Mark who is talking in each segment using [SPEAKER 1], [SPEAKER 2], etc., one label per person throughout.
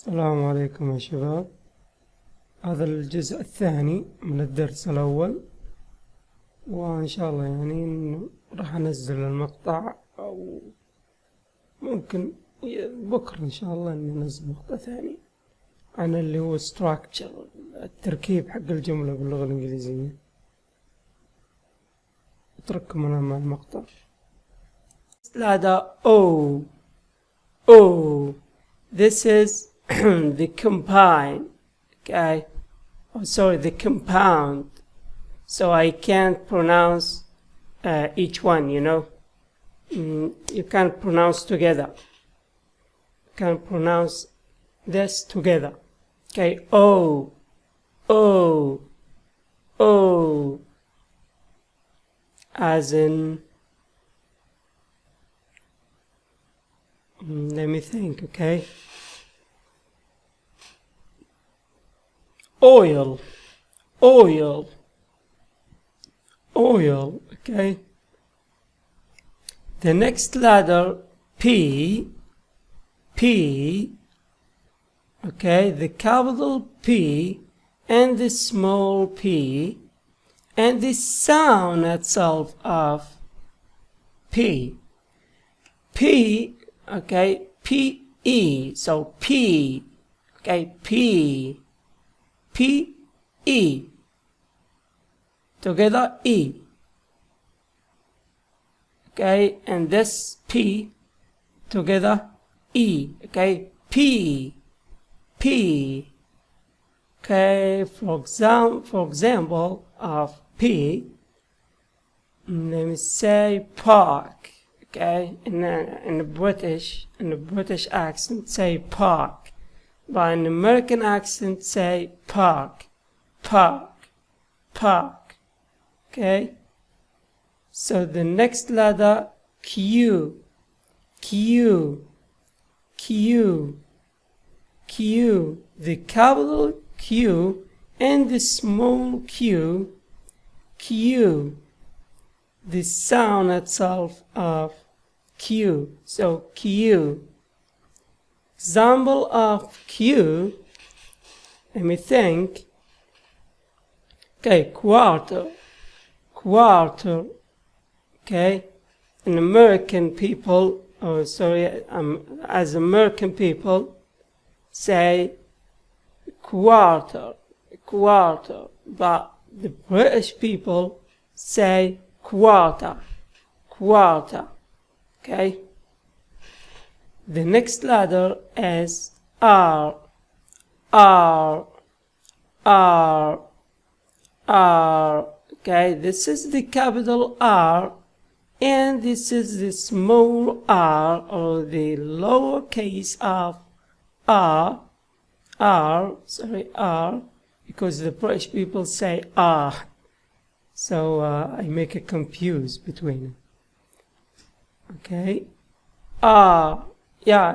[SPEAKER 1] السلام عليكم يا شباب. هذا الجزء الثاني من الدرس الأول، وإن شاء الله إنه راح أنزل المقطع، أو ممكن بكرة إن شاء الله إني أنزل مقطع ثاني عن اللي هو structure، التركيب حق الجملة باللغة الإنجليزية. أترككم أنا مع المقطع. Letter O. This is the combine, okay? Oh, sorry, the compound. So I can't pronounce each one, You can't pronounce together. You can't pronounce this together. Okay, O. As in, let me think, okay? Oil, okay? The next letter, P, okay? The capital P and the small p and the sound itself of P. Okay, P-E, so P, okay, P-E, together E, okay, and this P, together E, okay, P, okay, for example of P, let me say park. Okay, in the British accent, say park. But in the American accent, say park. Okay. So the next letter, Q. The capital Q and the small q. The sound itself of Q. So Q. Example of Q. Let me think. Okay, quarter. Okay, in American people, as American people say quarter, but the British people say quarter. Okay, the next letter is R. Okay, this is the capital R and this is the small r, or the lowercase of R, because the British people say R. So I make a confuse between them. Okay,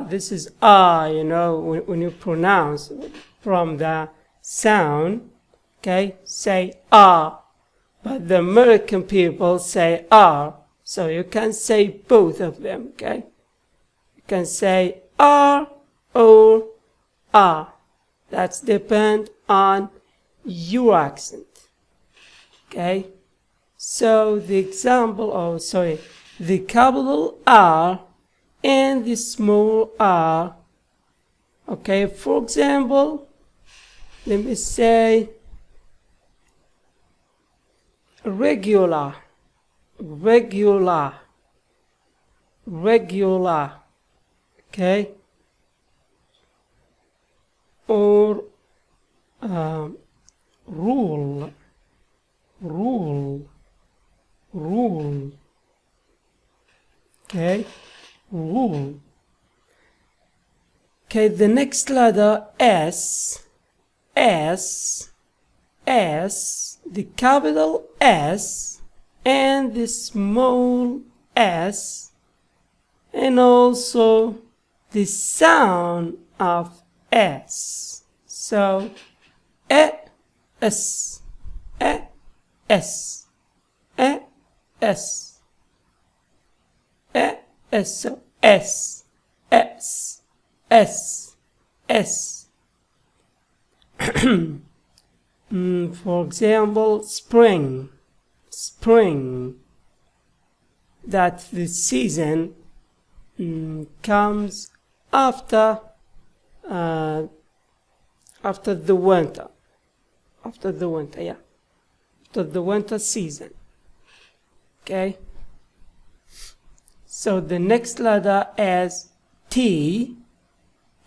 [SPEAKER 1] this is when you pronounce from the sound, okay, say R, but the American people say R, so you can say both of them, okay? You can say R or R. That's depend on your accent. Okay, so the example, the capital R and the small r. Okay, for example, let me say regular. Okay, or rule. Okay, rule. Okay, the next letter S, the capital S and the small s, and also the sound of S. So S. So S, S, S, S. For example, spring. That the season comes after the winter. After the winter season. Okay. So the next letter is T,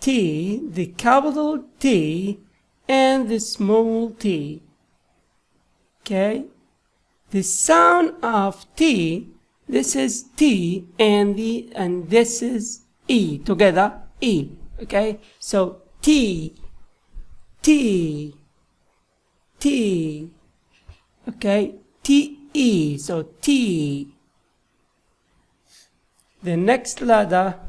[SPEAKER 1] the capital T and the small t. Okay. The sound of T, this is T and this is E together, E. Okay. So T. Okay. T-E, so T. The next letter,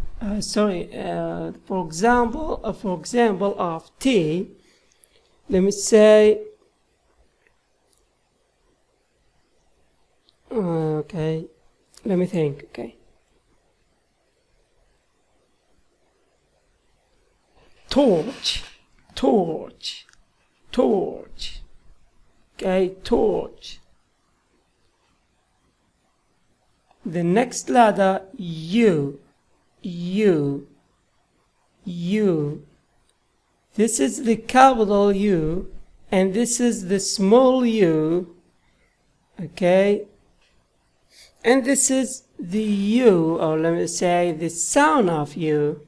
[SPEAKER 1] for example of T, let me say, okay, let me think, okay. Torch. Okay, torch. The next letter, U. This is the capital U, and this is the small u. Okay, and this is the U, or let me say the sound of U.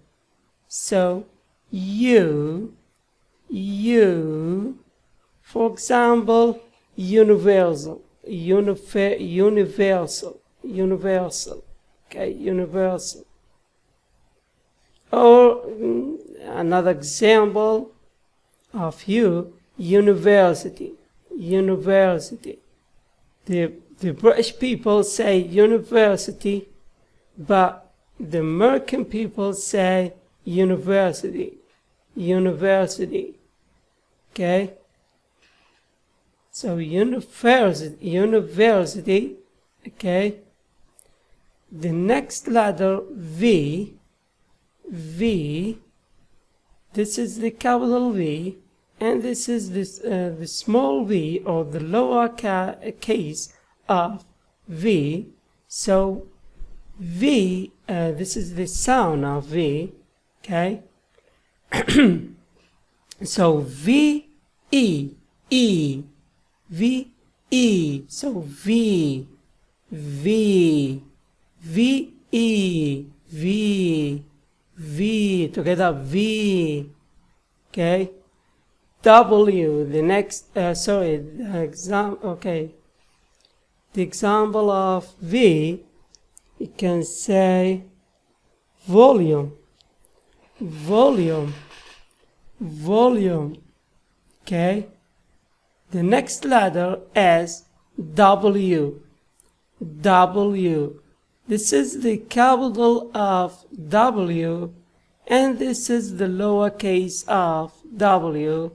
[SPEAKER 1] So U. For example, universal. Okay, universal. Or another example of U, university. The British people say university, but the American people say university. Okay. So university. Okay. The next letter, V. This is the capital V, and this is the small v, or the lower case of V. So V, this is the sound of V. Okay. So V, E. So V, together, V. Okay. W, the next, the example of V, you can say volume. Okay. The next letter is W. This is the capital of W, and this is the lowercase of W,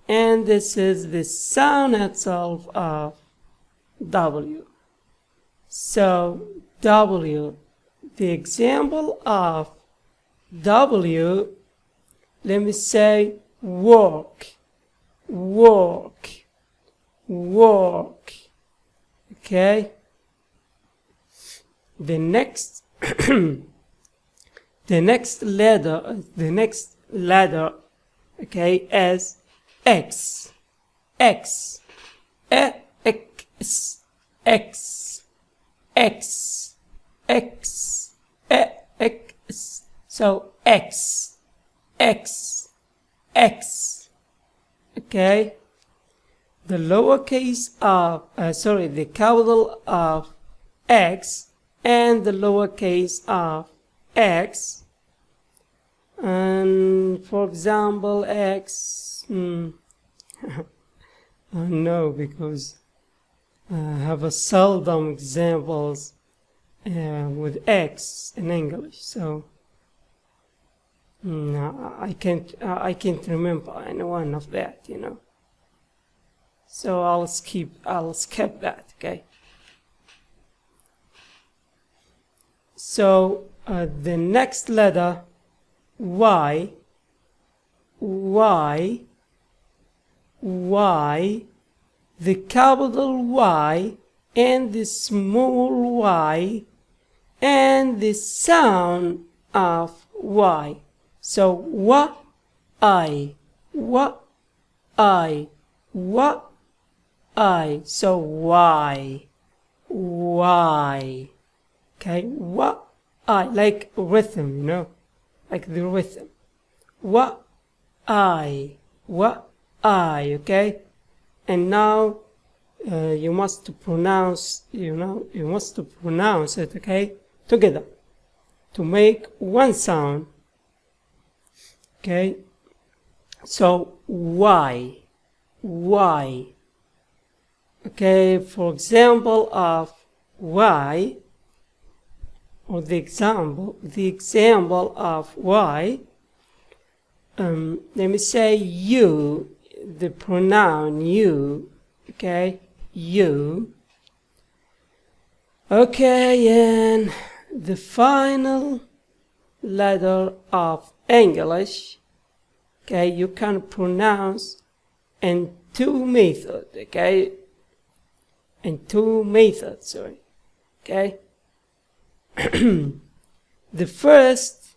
[SPEAKER 1] and this is the sound itself of W. So W, the example of W, let me say work. Okay. The next letter, okay, is X. So X. Okay. The lowercase of, the capital of X and the lowercase of X. And for example, X, no, because I have a seldom examples with X in English, so I can't remember any one of that, you know. So I'll skip that, okay. So the next letter, Y. Y, the capital Y and the small y and the sound of Y. So what I. So why. Okay, what I, like rhythm, you know, like the rhythm. What I, okay? And now you must pronounce, you must pronounce it, okay, together to make one sound. Okay, so why. Okay, for example of why, or the example of why, let me say you, the pronoun you, okay, you. Okay, and the final letter of English, okay, you can pronounce in two methods, okay, sorry, okay. The first,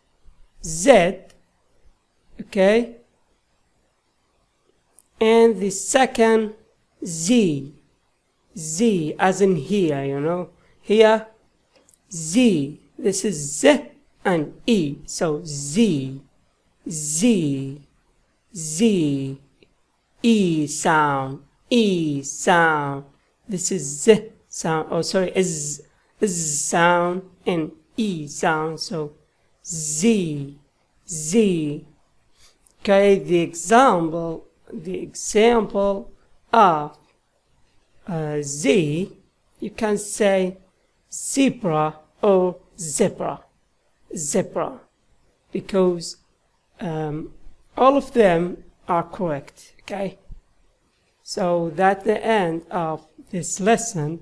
[SPEAKER 1] Z, okay, and the second, Z as in here, you know, here, Z, this is Z and E, so Z, E sound, this is Z sound, oh sorry, Z sound and E sound, so Z. Okay, the example of Z, you can say zebra or zebra, because all of them are correct. Okay, so that's the end of this lesson,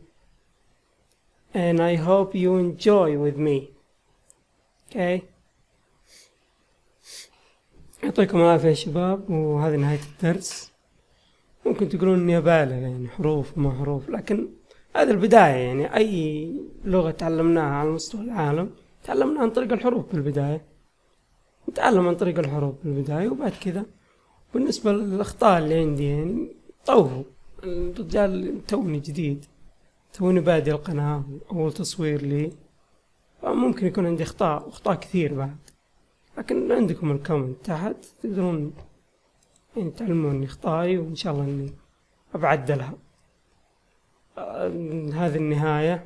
[SPEAKER 1] and I hope you enjoy with me. Okay, يعطيكم العافية يا شباب، وهذه نهاية الدرس. ممكن تقولون اني ابالغ، يعني حروف وما حروف، لكن هذه البداية. يعني اي لغة تعلمناها على مستوى العالم تعلمنا عن طريق الحروف بالبداية، نتعلم عن طريق الحروف بالبداية، وبعد كذا بالنسبة للاخطاء اللي عندي يعني طوفوا. الرجال توني جديد، توني بادي القناة، اول تصوير لي، فممكن يكون عندي اخطاء كثير بعد، لكن عندكم الكومنت تحت تقدرون يعني تعلموني اخطائي، وان شاء الله اني ابعدلها. هذه النهاية.